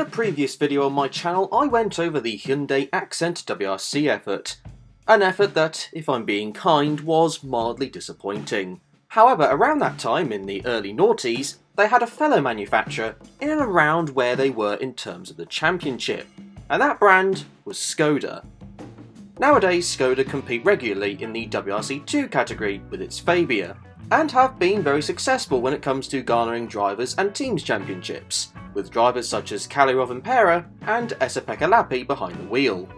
a previous video on my channel, I went over the Hyundai Accent WRC effort. An effort that, if I'm being kind, was mildly disappointing. However, around that time, in the early noughties, they had a fellow manufacturer in and around where they were in terms of the championship, and that brand was Škoda. Nowadays, Škoda compete regularly in the WRC2 category with its Fabia, and have been very successful when it comes to garnering drivers and teams championships, with drivers such as Kalle Rovanperä and Esa-Pekka Lappi behind the wheel.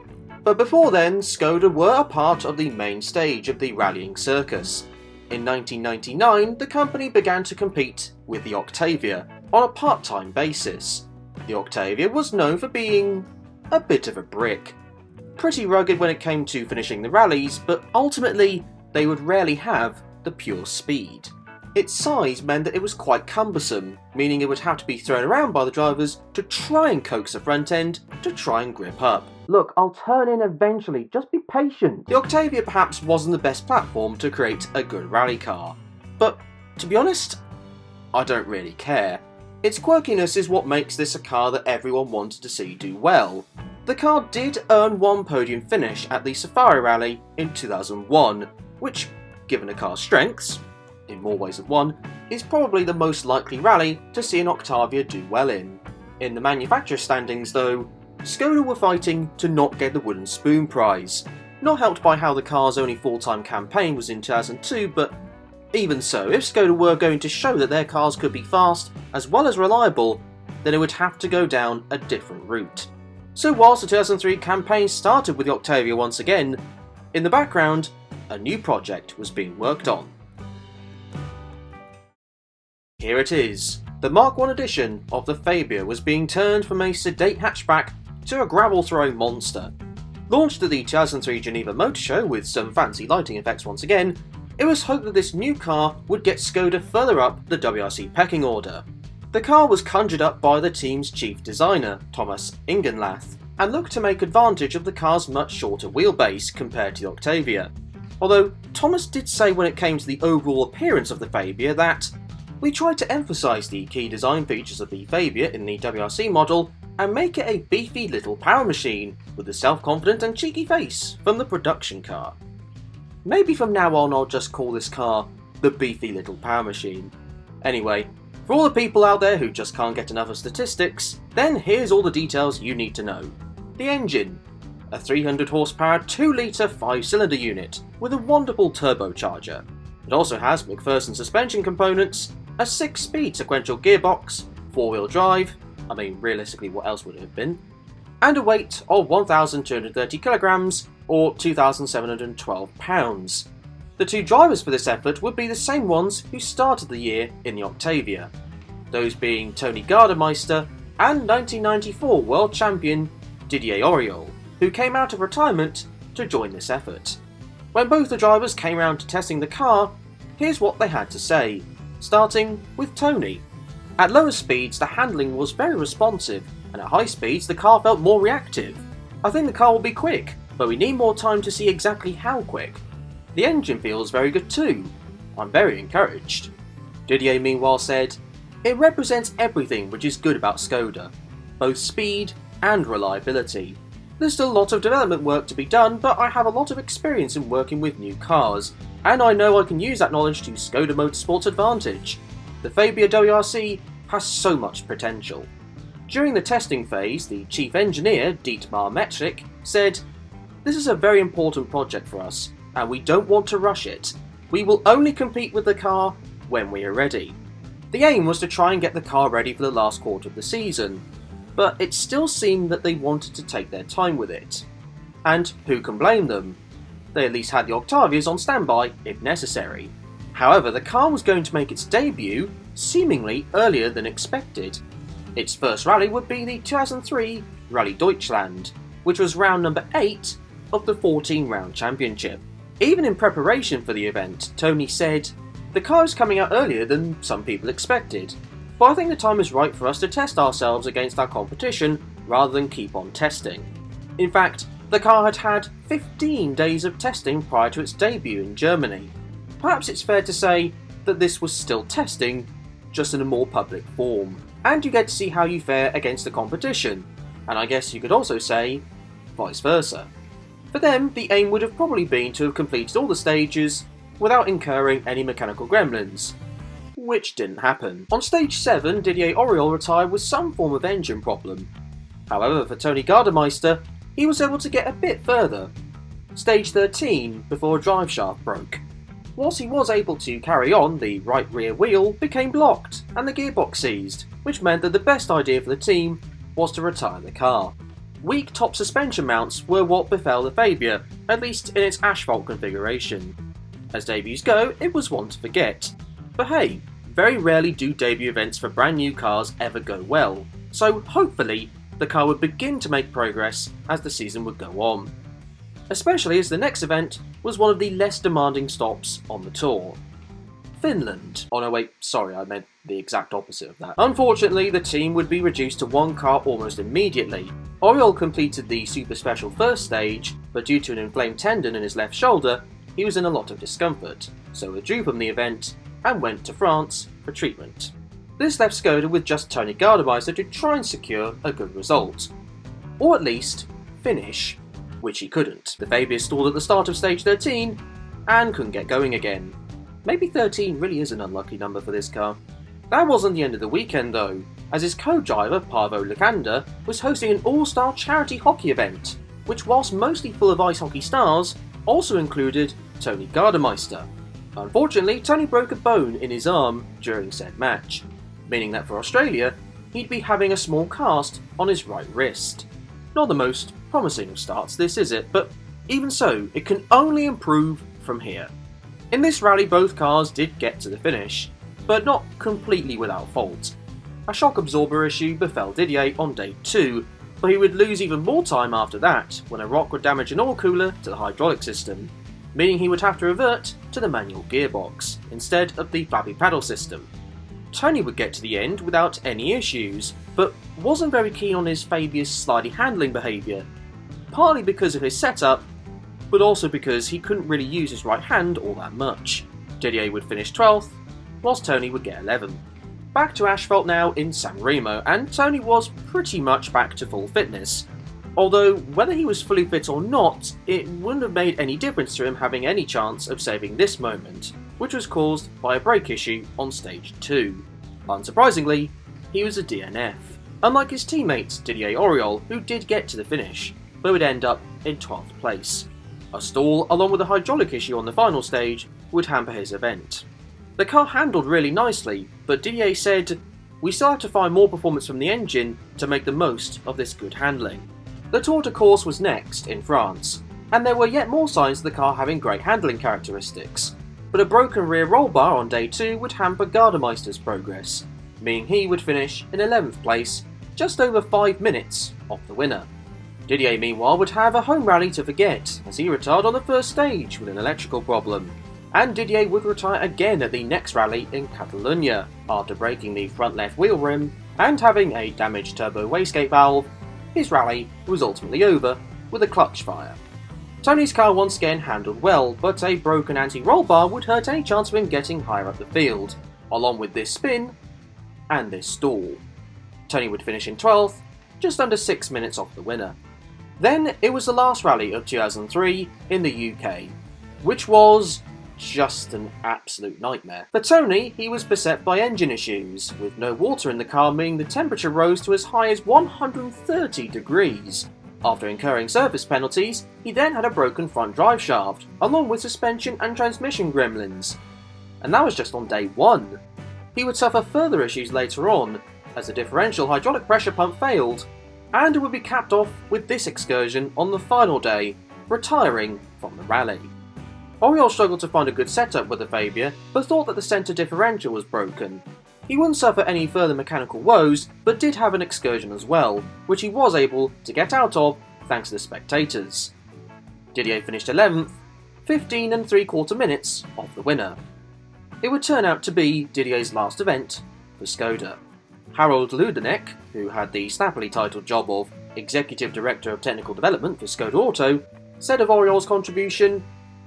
But before then, Škoda were a part of the main stage of the rallying circus. In 1999, the company began to compete with the Octavia on a part-time basis. The Octavia was known for being a bit of a brick. Pretty rugged when it came to finishing the rallies, but ultimately they would rarely have the pure speed. Its size meant that it was quite cumbersome, meaning it would have to be thrown around by the drivers to try and coax the front end to try and grip up. Look, I'll turn in eventually, just be patient. The Octavia perhaps wasn't the best platform to create a good rally car, but to be honest, I don't really care. Its quirkiness is what makes this a car that everyone wanted to see do well. The car did earn one podium finish at the Safari Rally in 2001, which, given the car's strengths, in more ways than one, is probably the most likely rally to see an Octavia do well in. In the manufacturer standings though, Škoda were fighting to not get the wooden spoon prize, not helped by how the car's only full-time campaign was in 2002, but even so, if Škoda were going to show that their cars could be fast as well as reliable, then it would have to go down a different route. So whilst the 2003 campaign started with the Octavia once again, in the background, a new project was being worked on. Here it is. The Mark I edition of the Fabia was being turned from a sedate hatchback to a gravel-throwing monster. Launched at the 2003 Geneva Motor Show with some fancy lighting effects once again, it was hoped that this new car would get Škoda further up the WRC pecking order. The car was conjured up by the team's chief designer, Thomas Ingenlath, and looked to make advantage of the car's much shorter wheelbase compared to the Octavia. Although Thomas did say when it came to the overall appearance of the Fabia that we tried to emphasise the key design features of the Fabia in the WRC model and make it a beefy little power machine with a self-confident and cheeky face from the production car. Maybe from now on I'll just call this car the beefy little power machine. Anyway, for all the people out there who just can't get enough of statistics, then here's all the details you need to know. The engine. A 300 horsepower 2-litre 5-cylinder unit with a wonderful turbocharger. It also has McPherson suspension components, a 6-speed sequential gearbox, 4-wheel drive, I mean realistically what else would it have been, and a weight of 1,230 kilograms or 2,712 pounds. The two drivers for this effort would be the same ones who started the year in the Octavia, those being Tony Gardemeister and 1994 world champion Didier Auriol, who came out of retirement to join this effort. When both the drivers came around to testing the car, here's what they had to say, starting with Tony. At lower speeds the handling was very responsive, and at high speeds the car felt more reactive. I think the car will be quick, but we need more time to see exactly how quick. The engine feels very good too. I'm very encouraged. Didier meanwhile said, "It represents everything which is good about Škoda, both speed and reliability. There's still a lot of development work to be done, but I have a lot of experience in working with new cars, and I know I can use that knowledge to Škoda Motorsport's advantage. The Fabia WRC has so much potential." During the testing phase, the chief engineer, Dietmar Metrick, said, "This is a very important project for us, and we don't want to rush it. We will only compete with the car when we are ready." The aim was to try and get the car ready for the last quarter of the season, but it still seemed that they wanted to take their time with it. And who can blame them? They at least had the Octavias on standby if necessary. However, the car was going to make its debut seemingly earlier than expected. Its first rally would be the 2003 Rally Deutschland, which was round number 8 of the 14-round championship. Even in preparation for the event, Tony said, "The car is coming out earlier than some people expected, but I think the time is right for us to test ourselves against our competition rather than keep on testing." In fact, the car had had 15 days of testing prior to its debut in Germany. Perhaps it's fair to say that this was still testing, just in a more public form. and you get to see how you fare against the competition, and I guess you could also say vice versa. For them, the aim would have probably been to have completed all the stages without incurring any mechanical gremlins, which didn't happen. On stage 7, Didier Auriol retired with some form of engine problem. However, for Tony Gardemeister, he was able to get a bit further. Stage 13, before a drive shaft broke. Whilst he was able to carry on, the right rear wheel became blocked and the gearbox seized, which meant that the best idea for the team was to retire the car. Weak top suspension mounts were what befell the Fabia, at least in its asphalt configuration. As debuts go, it was one to forget. But hey, very rarely do debut events for brand new cars ever go well, so hopefully the car would begin to make progress as the season would go on. Especially as the next event was one of the less demanding stops on the tour. Finland. Oh no wait, sorry, I meant the exact opposite of that. Unfortunately, the team would be reduced to one car almost immediately. Auriol completed the super special first stage, but due to an inflamed tendon in his left shoulder, he was in a lot of discomfort, so withdrew from the event and went to France for treatment. This left Škoda with just Tony Gardemeister to try and secure a good result. Or at least, finish, which he couldn't. The Fabia stalled at the start of stage 13 and couldn't get going again. Maybe 13 really is an unlucky number for this car. That wasn't the end of the weekend though, as his co-driver Paavo Likander was hosting an all-star charity hockey event, which whilst mostly full of ice hockey stars, also included Tony Gardemeister. Unfortunately, Tony broke a bone in his arm during said match, meaning that for Australia, he'd be having a small cast on his right wrist. Not the most promising of starts this, is it? But even so, it can only improve from here. In this rally, both cars did get to the finish, but not completely without fault. A shock absorber issue befell Didier on day 2, but he would lose even more time after that when a rock would damage an oil cooler to the hydraulic system, meaning he would have to revert to the manual gearbox instead of the flabby paddle system. Tony would get to the end without any issues, but wasn't very keen on his Fabia's slidey handling behaviour, partly because of his setup, but also because he couldn't really use his right hand all that much. Didier would finish 12th, whilst Tony would get 11th. Back to asphalt now in San Remo, and Tony was pretty much back to full fitness. Although, whether he was fully fit or not, it wouldn't have made any difference to him having any chance of saving this moment, which was caused by a brake issue on stage 2. Unsurprisingly, he was a DNF, unlike his teammate Didier Auriol, who did get to the finish, but would end up in 12th place. A stall, along with a hydraulic issue on the final stage, would hamper his event. The car handled really nicely, but Didier said, "We still have to find more performance from the engine to make the most of this good handling." The Tour de Course was next, in France, and there were yet more signs of the car having great handling characteristics, but a broken rear roll bar on day 2 would hamper Gardemeister's progress, meaning he would finish in 11th place, just over 5 minutes off the winner. Didier meanwhile would have a home rally to forget, as he retired on the first stage with an electrical problem, and Didier would retire again at the next rally in Catalonia, after breaking the front left wheel rim and having a damaged turbo wastegate valve. His rally was ultimately over with a clutch fire. Tony's car once again handled well, but a broken anti-roll bar would hurt any chance of him getting higher up the field, along with this spin and this stall. Tony would finish in 12th, just under 6 minutes off the winner. Then it was the last rally of 2003 in the UK, which was just an absolute nightmare. For Tony, he was beset by engine issues, with no water in the car meaning the temperature rose to as high as 130 degrees. After incurring service penalties, he then had a broken front drive shaft, along with suspension and transmission gremlins. And that was just on day 1. He would suffer further issues later on, as the differential hydraulic pressure pump failed, and it would be capped off with this excursion on the final day, retiring from the rally. Auriol struggled to find a good setup with the Fabia, but thought that the centre differential was broken. He wouldn't suffer any further mechanical woes, but did have an excursion as well, which he was able to get out of thanks to the spectators. Didier finished 11th, 15 3/4 minutes off the winner. It would turn out to be Didier's last event for Škoda. Harold Ludenek, who had the snappily titled job of Executive Director of Technical Development for Škoda Auto, said of Auriol's contribution,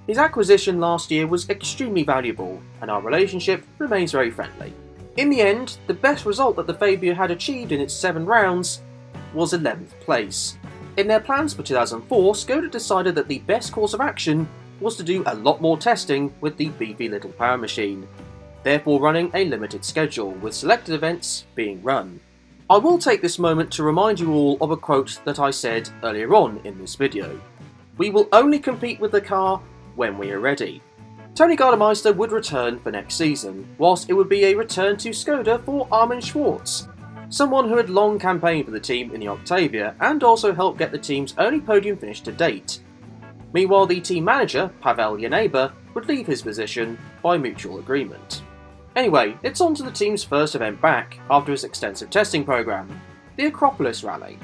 "His acquisition last year was extremely valuable, and our relationship remains very friendly. In the end, the best result that the Fabia had achieved in its 7 rounds was 11th place. In their plans for 2004, Škoda decided that the best course of action was to do a lot more testing with the beefy little power machine, therefore running a limited schedule, with selected events being run. I will take this moment to remind you all of a quote that I said earlier on in this video. We will only compete with the car when we are ready. Toni Gardemeister would return for next season, whilst it would be a return to Škoda for Armin Schwarz, someone who had long campaigned for the team in the Octavia and also helped get the team's only podium finish to date. Meanwhile, the team manager, Pavel Janeba, would leave his position by mutual agreement. Anyway, it's on to the team's first event back after its extensive testing programme, the Acropolis Rally.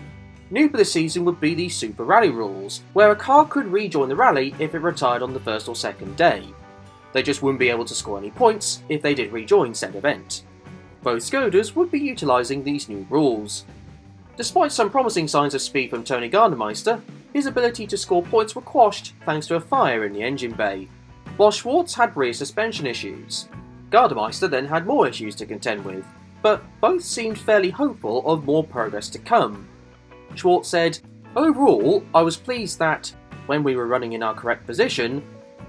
New for this season would be the Super Rally rules, where a car could rejoin the rally if it retired on the first or second day. They just wouldn't be able to score any points if they did rejoin said event. Both Škodas would be utilising these new rules. Despite some promising signs of speed from Toni Gardemeister, his ability to score points were quashed thanks to a fire in the engine bay, while Schwarz had rear suspension issues. Gardemeister then had more issues to contend with, but both seemed fairly hopeful of more progress to come. Schwarz said, "Overall, I was pleased that, when we were running in our correct position,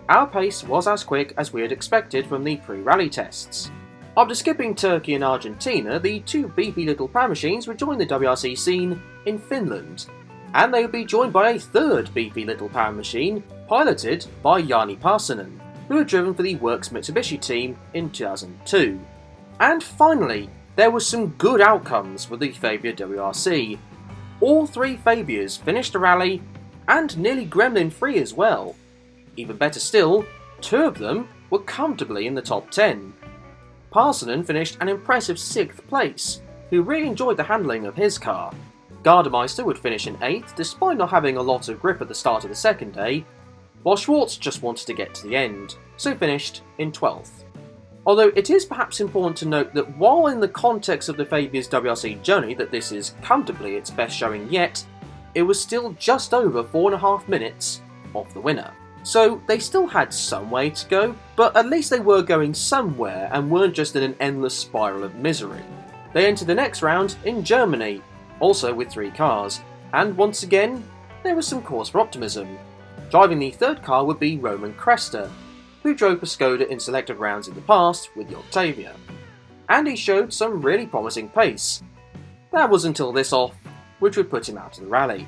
our pace was as quick as we had expected from the pre-rally tests." After skipping Turkey and Argentina, the two beefy little power machines would join the WRC scene in Finland, and they would be joined by a third beefy little power machine, piloted by Jani Parssinen, who had driven for the Works Mitsubishi team in 2002. And finally, there were some good outcomes with the Fabia WRC. All 3 Fabias finished the rally, and nearly gremlin-free as well. Even better still, 2 of them were comfortably in the top 10. Parssinen finished an impressive 6th place, who really enjoyed the handling of his car. Gardemeister would finish in 8th despite not having a lot of grip at the start of the second day, while Schwarz just wanted to get to the end, so finished in 12th. Although it is perhaps important to note that while in the context of the Fabia's WRC journey that this is comfortably its best showing yet, it was still just over 4.5 minutes off the winner. So they still had some way to go, but at least they were going somewhere and weren't just in an endless spiral of misery. They entered the next round in Germany, also with 3 cars, and once again, there was some cause for optimism. Driving the third car would be Roman Kresta, who drove for Škoda in selected rounds in the past with the Octavia, and he showed some really promising pace. That was until this off, which would put him out of the rally.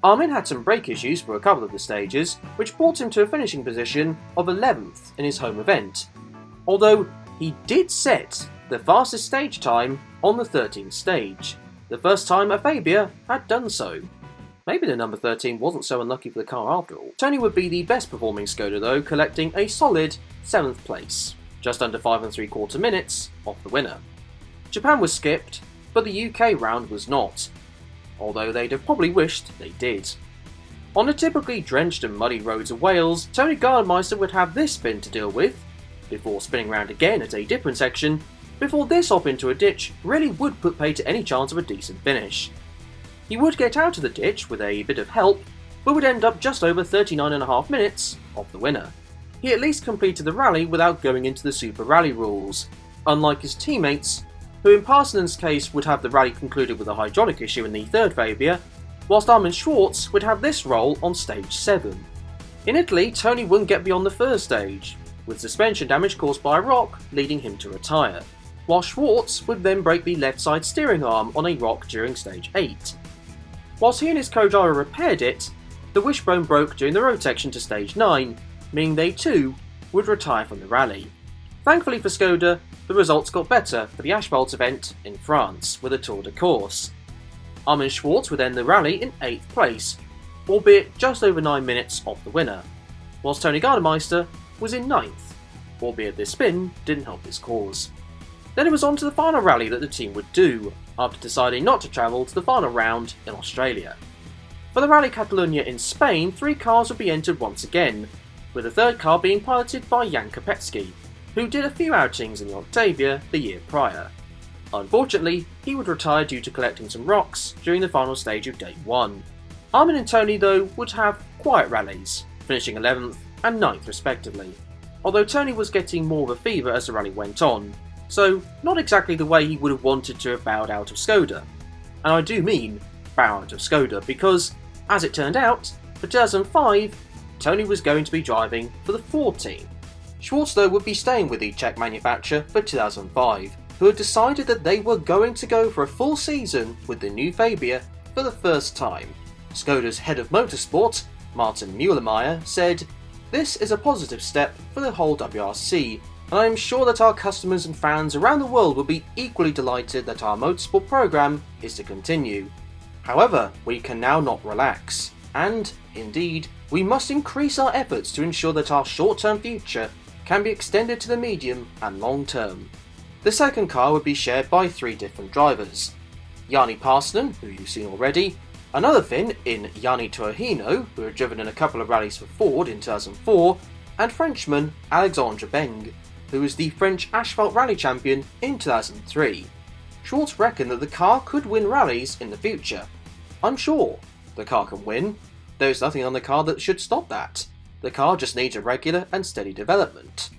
Armin had some brake issues for a couple of the stages, which brought him to a finishing position of 11th in his home event, although he did set the fastest stage time on the 13th stage, the first time a Fabia had done so. Maybe the number 13 wasn't so unlucky for the car after all. Toni would be the best performing Škoda though, collecting a solid 7th place, just under 5 3/4 minutes off the winner. Japan was skipped, but the UK round was not, although they'd have probably wished they did. On the typically drenched and muddy roads of Wales, Toni Gardemeister would have this spin to deal with, before spinning round again at a different section, before this hop into a ditch really would put pay to any chance of a decent finish. He would get out of the ditch with a bit of help, but would end up just over 39.5 minutes off the winner. He at least completed the rally without going into the Super Rally rules, unlike his teammates, who in Parssinen's case would have the rally concluded with a hydraulic issue in the third Fabia, whilst Armin Schwarz would have this role on stage 7. In Italy, Toni wouldn't get beyond the first stage, with suspension damage caused by a rock leading him to retire, while Schwarz would then break the left side steering arm on a rock during stage 8. Whilst he and his co-driver repaired it, the wishbone broke during the road section to stage 9, meaning they too would retire from the rally. Thankfully for Škoda, the results got better for the asphalt event in France with a Tour de Course. Armin Schwarz would end the rally in 8th place, albeit just over 9 minutes off the winner, whilst Toni Gardemeister was in 9th, albeit this spin didn't help his cause. Then it was on to the final rally that the team would do, after deciding not to travel to the final round in Australia. For the Rally Catalunya in Spain, 3 cars would be entered once again, with the third car being piloted by Jan Kopecki, who did a few outings in the Octavia the year prior. Unfortunately, he would retire due to collecting some rocks during the final stage of day 1. Armin and Toni though would have quiet rallies, finishing 11th and 9th respectively, although Toni was getting more of a fever as the rally went on, so not exactly the way he would have wanted to have bowed out of Škoda. And I do mean bow out of Škoda, because, as it turned out, for 2005, Tony was going to be driving for the Ford team. Schwartz though would be staying with the Czech manufacturer for 2005, who had decided that they were going to go for a full season with the new Fabia for the first time. Škoda's head of motorsport, Martin Muellermeyer, said, "This is a positive step for the whole WRC, and I am sure that our customers and fans around the world will be equally delighted that our motorsport program is to continue. However, we can now not relax, and, indeed, we must increase our efforts to ensure that our short-term future can be extended to the medium and long term." The second car would be shared by 3 different drivers: Jani Parsonen, who you've seen already, another Finn in Jani Tuohino, who had driven in a couple of rallies for Ford in 2004, and Frenchman Alexandre Beng, who was the French Asphalt Rally champion in 2003. Schwartz reckoned that the car could win rallies in the future. I'm sure the car can win. There's nothing on the car that should stop that. The car just needs a regular and steady development.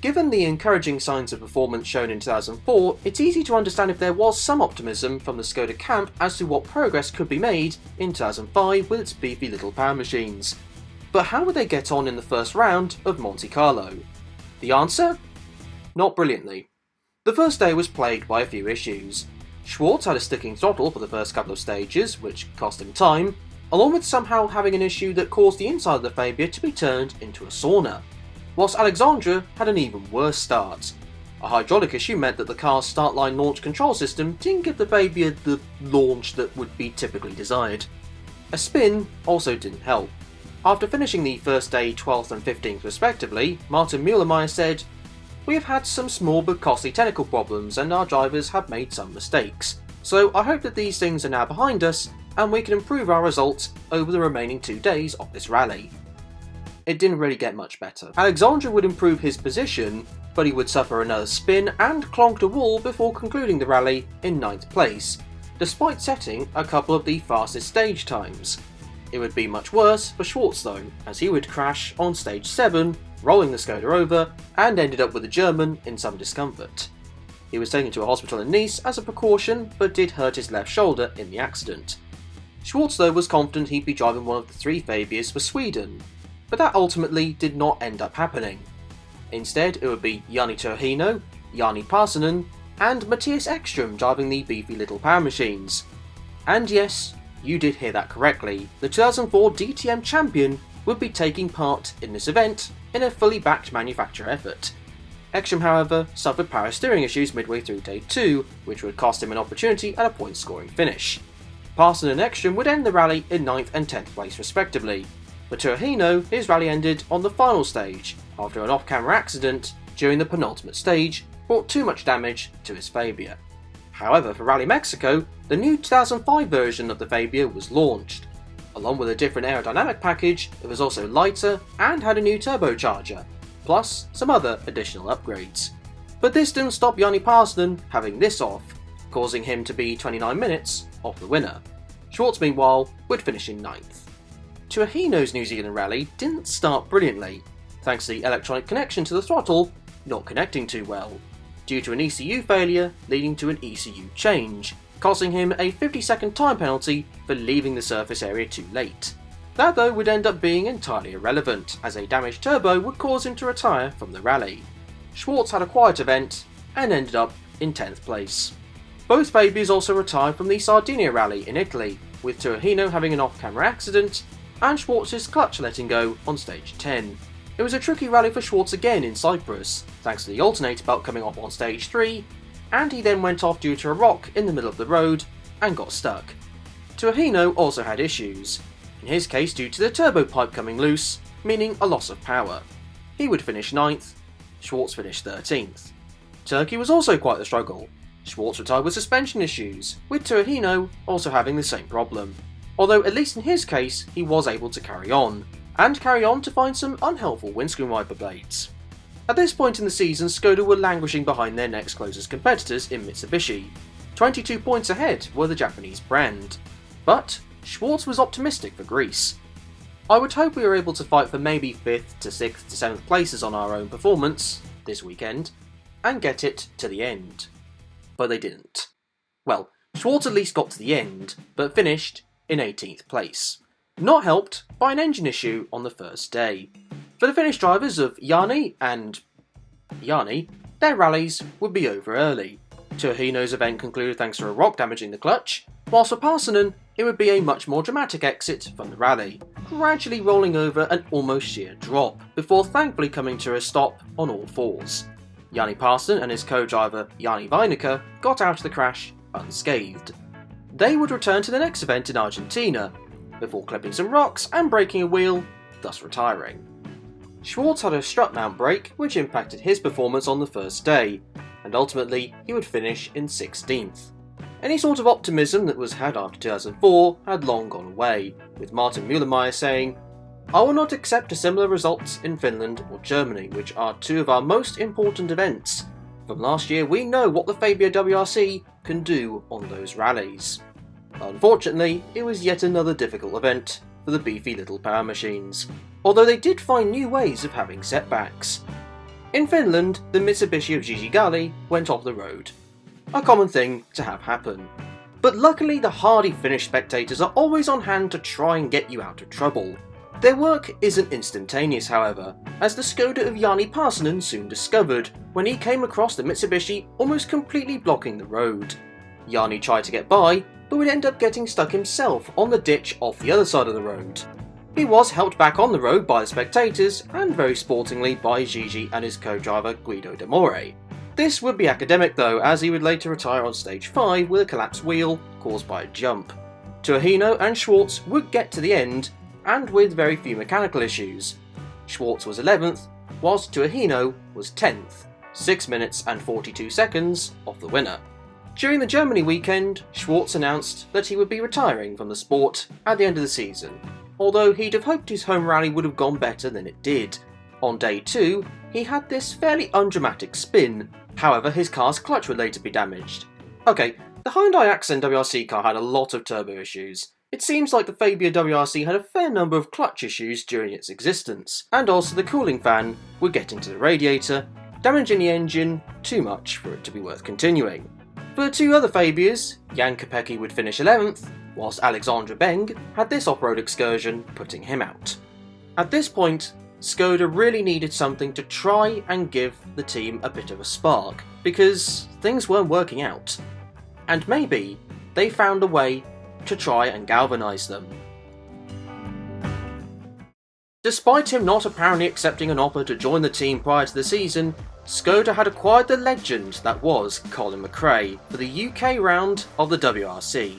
Given the encouraging signs of performance shown in 2004, it's easy to understand if there was some optimism from the Škoda camp as to what progress could be made in 2005 with its beefy little power machines. But how would they get on in the first round of Monte Carlo? The answer? Not brilliantly. The first day was plagued by a few issues. Schwartz had a sticking throttle for the first couple of stages, which cost him time, along with somehow having an issue that caused the inside of the Fabia to be turned into a sauna. Whilst Alexandre had an even worse start. A hydraulic issue meant that the car's start-line launch control system didn't give the Fabia the launch that would be typically desired. A spin also didn't help. After finishing the first day 12th and 15th respectively, Martin Muellermeyer said, "We have had some small but costly technical problems and our drivers have made some mistakes. So I hope that these things are now behind us and we can improve our results over the remaining 2 days of this rally." It didn't really get much better. Alexandre would improve his position, but he would suffer another spin and clonked a wall before concluding the rally in 9th place, despite setting a couple of the fastest stage times. It would be much worse for Schwartz though, as he would crash on stage 7, rolling the Škoda over, and ended up with the German in some discomfort. He was taken to a hospital in Nice as a precaution, but did hurt his left shoulder in the accident. Schwartz though was confident he'd be driving one of the 3 Fabias for Sweden, but that ultimately did not end up happening. Instead, it would be Jani Tuohino, Jani Parsonen, and Matthias Ekström driving the beefy little power machines. And yes, you did hear that correctly, the 2004 DTM champion would be taking part in this event in a fully backed manufacturer effort. Ekström, however, suffered power steering issues midway through day 2, which would cost him an opportunity at a point scoring finish. Parsonen and Ekström would end the rally in 9th and 10th place respectively. For Tuohino, his rally ended on the final stage, after an off-camera accident during the penultimate stage brought too much damage to his Fabia. However, for Rally Mexico, the new 2005 version of the Fabia was launched. Along with a different aerodynamic package, it was also lighter and had a new turbocharger, plus some other additional upgrades. But this didn't stop Jani Parsonen having this off, causing him to be 29 minutes off the winner. Schwartz, meanwhile, would finish in 9th. Tuohino's New Zealand rally didn't start brilliantly, thanks to the electronic connection to the throttle not connecting too well, due to an ECU failure leading to an ECU change, costing him a 50-second time penalty for leaving the surface area too late. That though would end up being entirely irrelevant, as a damaged turbo would cause him to retire from the rally. Schwartz had a quiet event and ended up in 10th place. Both Fabias also retired from the Sardinia rally in Italy, with Tuohino having an off-camera accident and Schwartz's clutch letting go on stage 10. It was a tricky rally for Schwartz again in Cyprus, thanks to the alternator belt coming off on stage 3, and he then went off due to a rock in the middle of the road and got stuck. Tuohino also had issues, in his case due to the turbo pipe coming loose, meaning a loss of power. He would finish 9th, Schwartz finished 13th. Turkey was also quite the struggle. Schwartz retired with suspension issues, with Tuohino also having the same problem. Although at least in his case, he was able to carry on to find some unhelpful windscreen wiper blades. At this point in the season, Škoda were languishing behind their next closest competitors in Mitsubishi. 22 points ahead were the Japanese brand. But Schwartz was optimistic for Greece. "I would hope we were able to fight for maybe 5th to 6th to 7th places on our own performance this weekend, and get it to the end. But they didn't. Well, Schwartz at least got to the end, but finished in 18th place, not helped by an engine issue on the first day. For the Finnish drivers of Jani and Jani, their rallies would be over early. Tuohino's event concluded thanks to a rock damaging the clutch, whilst for Parsonen it would be a much more dramatic exit from the rally, gradually rolling over an almost sheer drop, before thankfully coming to a stop on all fours. Jani Parsonen and his co-driver Jani Weinecker got out of the crash unscathed. They would return to the next event in Argentina, before clipping some rocks and breaking a wheel, thus retiring. Schwartz had a strut mount break which impacted his performance on the first day, and ultimately he would finish in 16th. Any sort of optimism that was had after 2004 had long gone away, with Martin Mühlmeier saying, "I will not accept a similar result in Finland or Germany, which are two of our most important events. From last year we know what the Fabia WRC can do on those rallies." Unfortunately, it was yet another difficult event for the beefy little power machines, although they did find new ways of having setbacks. In Finland, the Mitsubishi of Gigi Galli went off the road. A common thing to have happen. But luckily the hardy Finnish spectators are always on hand to try and get you out of trouble. Their work isn't instantaneous, however, as the Škoda of Jani Parsonen soon discovered when he came across the Mitsubishi almost completely blocking the road. Jani tried to get by, but would end up getting stuck himself on the ditch off the other side of the road. He was helped back on the road by the spectators, and very sportingly by Gigi and his co-driver Guido D'Amore. This would be academic though, as he would later retire on stage 5 with a collapsed wheel caused by a jump. Tuohino and Schwartz would get to the end, and with very few mechanical issues. Schwartz was 11th, whilst Tuohino was 10th, 6 minutes and 42 seconds off the winner. During the Germany weekend, Schwartz announced that he would be retiring from the sport at the end of the season, although he'd have hoped his home rally would have gone better than it did. On day 2, he had this fairly undramatic spin, however his car's clutch would later be damaged. Okay, the Hyundai Accent WRC car had a lot of turbo issues. It seems like the Fabia WRC had a fair number of clutch issues during its existence, and also the cooling fan would get into the radiator, damaging the engine too much for it to be worth continuing. For the two other Fabias, Jan Kopecky would finish 11th, whilst Alexandre Beng had this off-road excursion putting him out. At this point, Škoda really needed something to try and give the team a bit of a spark, because things weren't working out. And maybe they found a way to try and galvanise them. Despite him not apparently accepting an offer to join the team prior to the season, Škoda had acquired the legend that was Colin McRae for the UK round of the WRC.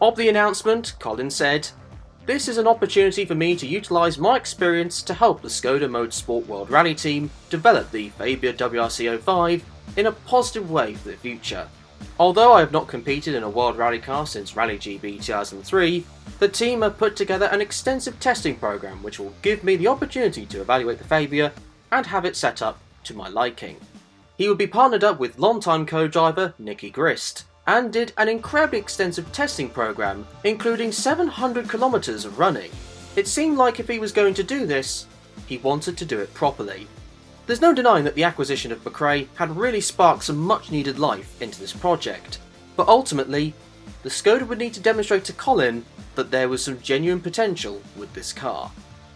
Of the announcement, Colin said, "This is an opportunity for me to utilise my experience to help the Škoda Motorsport World Rally team develop the Fabia WRC 05 in a positive way for the future. Although I have not competed in a World Rally car since Rally GB 2003, the team have put together an extensive testing programme which will give me the opportunity to evaluate the Fabia and have it set up to my liking." He would be partnered up with longtime co-driver Nicky Grist, and did an incredibly extensive testing programme, including 700 kilometres of running. It seemed like if he was going to do this, he wanted to do it properly. There's no denying that the acquisition of McRae had really sparked some much needed life into this project, but ultimately, the Škoda would need to demonstrate to Colin that there was some genuine potential with this car.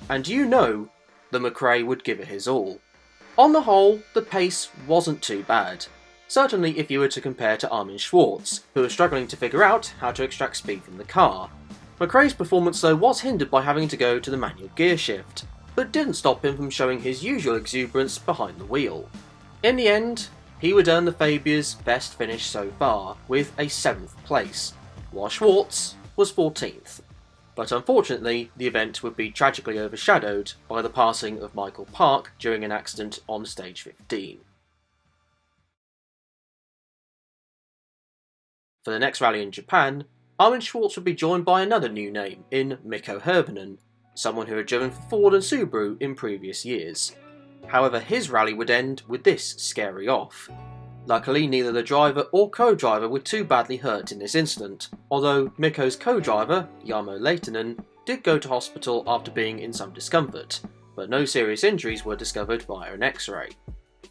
And you know that McRae would give it his all. On the whole, the pace wasn't too bad. Certainly if you were to compare to Armin Schwartz, who was struggling to figure out how to extract speed from the car. McRae's performance though was hindered by having to go to the manual gear shift, but didn't stop him from showing his usual exuberance behind the wheel. In the end, he would earn the Fabia's best finish so far, with a 7th place, while Schwartz was 14th. But unfortunately, the event would be tragically overshadowed by the passing of Michael Park during an accident on stage 15. For the next rally in Japan, Armin Schwartz would be joined by another new name in Mikko Hirvonen, someone who had driven for Ford and Subaru in previous years. However, his rally would end with this scary off. Luckily, neither the driver or co-driver were too badly hurt in this incident, although Mikko's co-driver, Jarmo Lehtinen, did go to hospital after being in some discomfort, but no serious injuries were discovered via an X-ray.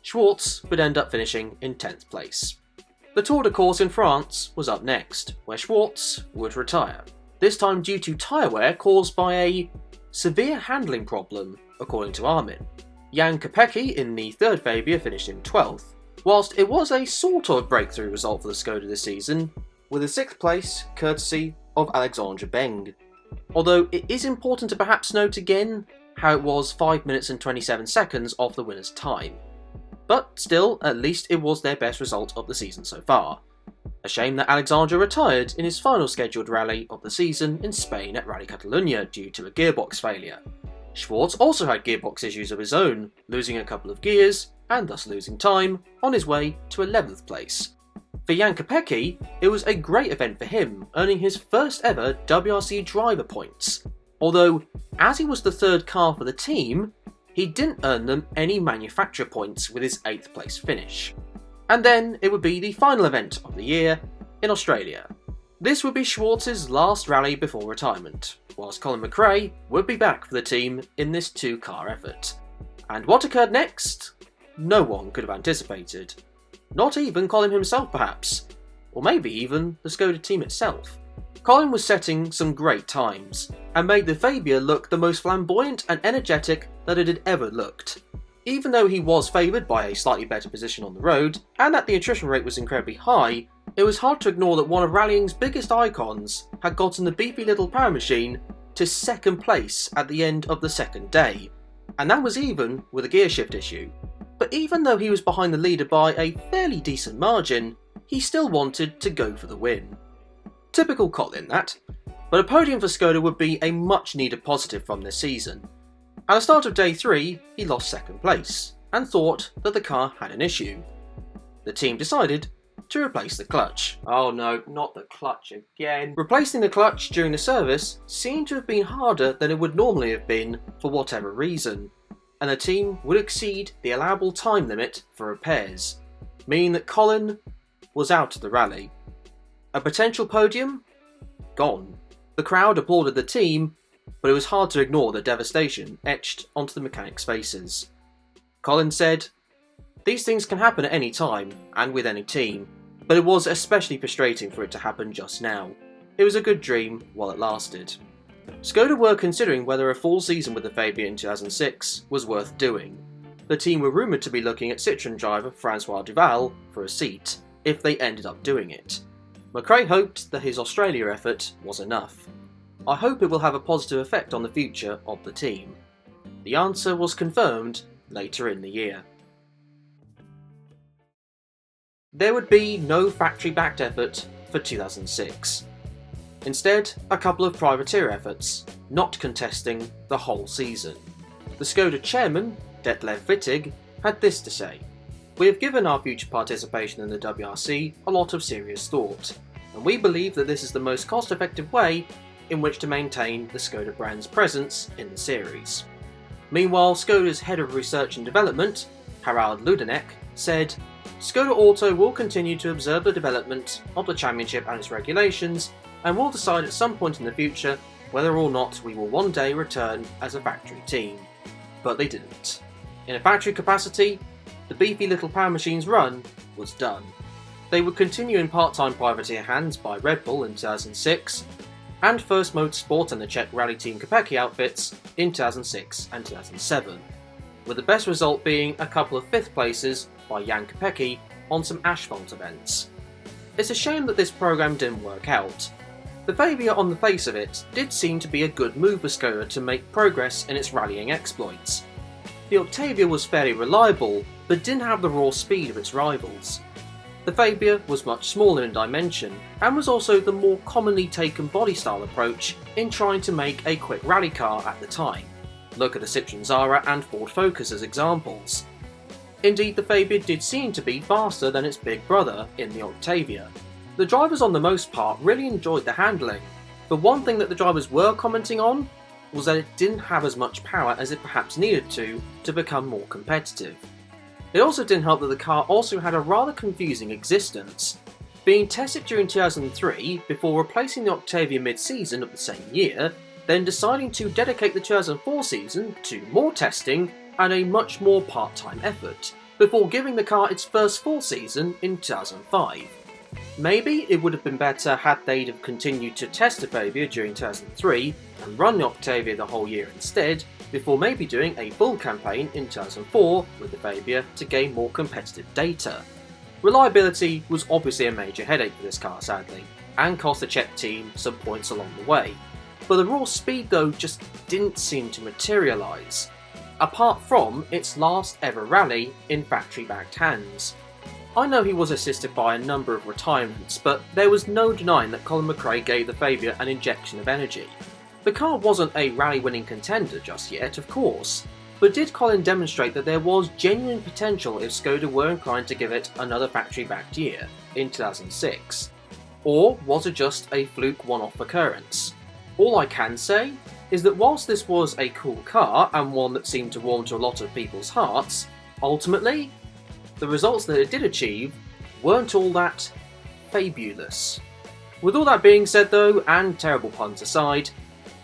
Schwartz would end up finishing in 10th place. The Tour de Corse in France was up next, where Schwartz would retire, this time due to tyre wear caused by a severe handling problem, according to Armin. Jan Kopecky in the third Fabia finished in 12th, whilst it was a sort of breakthrough result for the Škoda this season, with a 6th place courtesy of Alexandre Beng. Although it is important to perhaps note again how it was 5 minutes and 27 seconds off the winner's time. But still, at least it was their best result of the season so far. A shame that Alexandre retired in his final scheduled rally of the season in Spain at Rally Catalunya due to a gearbox failure. Schwartz also had gearbox issues of his own, losing a couple of gears and thus losing time on his way to 11th place. For Jan Kopecky, it was a great event for him, earning his first ever WRC driver points. Although, as he was the third car for the team, he didn't earn them any manufacturer points with his 8th place finish. And then it would be the final event of the year in Australia. This would be Schwartz's last rally before retirement, whilst Colin McRae would be back for the team in this 2-car effort. And what occurred next? No one could have anticipated. Not even Colin himself perhaps, or maybe even the Škoda team itself. Colin was setting some great times, and made the Fabia look the most flamboyant and energetic that it had ever looked. Even though he was favoured by a slightly better position on the road, and that the attrition rate was incredibly high, it was hard to ignore that one of rallying's biggest icons had gotten the beefy little power machine to 2nd place at the end of the 2nd day, and that was even with a gear shift issue. But even though he was behind the leader by a fairly decent margin, he still wanted to go for the win. Typical Colin, that. But a podium for Škoda would be a much needed positive from this season. At the start of day 3, he lost 2nd place, and thought that the car had an issue. The team decided to replace the clutch. Oh no, not the clutch again. Replacing the clutch during the service seemed to have been harder than it would normally have been for whatever reason, and the team would exceed the allowable time limit for repairs, meaning that Colin was out of the rally. A potential podium? Gone. The crowd applauded the team, but it was hard to ignore the devastation etched onto the mechanics' faces. Colin said, "These things can happen at any time, and with any team, but it was especially frustrating for it to happen just now. It was a good dream while it lasted." Škoda were considering whether a full season with the Fabia in 2006 was worth doing. The team were rumoured to be looking at Citroën driver Francois Duval for a seat, if they ended up doing it. McRae hoped that his Australia effort was enough. "I hope it will have a positive effect on the future of the team." The answer was confirmed later in the year. There would be no factory-backed effort for 2006. Instead, a couple of privateer efforts, not contesting the whole season. The Škoda chairman, Detlev Wittig, had this to say: "We have given our future participation in the WRC a lot of serious thought, and we believe that this is the most cost-effective way in which to maintain the Škoda brand's presence in the series." Meanwhile, Škoda's head of research and development, Harald Ludenek, said, "Škoda Auto will continue to observe the development of the championship and its regulations, and will decide at some point in the future whether or not we will one day return as a factory team." But they didn't. In a factory capacity, the beefy little power machine's run was done. They would continue in part-time privateer hands by Red Bull in 2006, and First Motorsport and the Czech rally team Kopecky outfits in 2006 and 2007, with the best result being a couple of 5th places by Jan Kopecky on some asphalt events. It's a shame that this programme didn't work out. The Fabia on the face of it did seem to be a good move for Škoda to make progress in its rallying exploits. The Octavia was fairly reliable, but didn't have the raw speed of its rivals. The Fabia was much smaller in dimension, and was also the more commonly taken body style approach in trying to make a quick rally car at the time. Look at the Citroën Zara and Ford Focus as examples. Indeed, the Fabia did seem to be faster than its big brother in the Octavia. The drivers on the most part really enjoyed the handling, but one thing that the drivers were commenting on was that it didn't have as much power as it perhaps needed to become more competitive. It also didn't help that the car also had a rather confusing existence. Being tested during 2003 before replacing the Octavia mid-season of the same year, then deciding to dedicate the 2004 season to more testing and a much more part-time effort. before giving the car its first full season in 2005. Maybe it would have been better had they'd have continued to test the Fabia during 2003 and run the Octavia the whole year instead, before maybe doing a full campaign in 2004 with the Fabia to gain more competitive data. Reliability was obviously a major headache for this car sadly, and cost the Czech team some points along the way. But the raw speed though just didn't seem to materialise, apart from its last ever rally in factory-backed hands. I know he was assisted by a number of retirements, but there was no denying that Colin McRae gave the Fabia an injection of energy. The car wasn't a rally-winning contender just yet, of course, but did Colin demonstrate that there was genuine potential if Škoda were inclined to give it another factory-backed year in 2006? Or was it just a fluke one-off occurrence? All I can say is that whilst this was a cool car and one that seemed to warm to a lot of people's hearts, ultimately, the results that it did achieve weren't all that fabulous. With all that being said though, and terrible puns aside,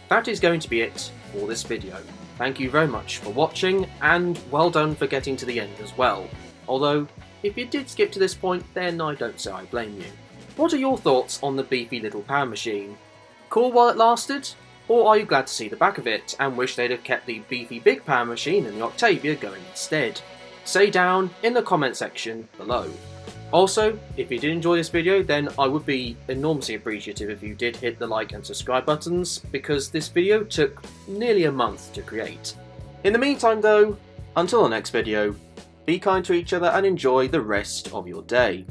that is going to be it for this video. Thank you very much for watching, and well done for getting to the end as well. Although, if you did skip to this point, then I don't say I blame you. What are your thoughts on the beefy little power machine? Cool while it lasted? Or are you glad to see the back of it, and wish they'd have kept the beefy big power machine and the Octavia going instead? Say down in the comment section below. Also, if you did enjoy this video, then I would be enormously appreciative if you did hit the like and subscribe buttons, because this video took nearly a month to create. In the meantime though, until the next video, be kind to each other and enjoy the rest of your day.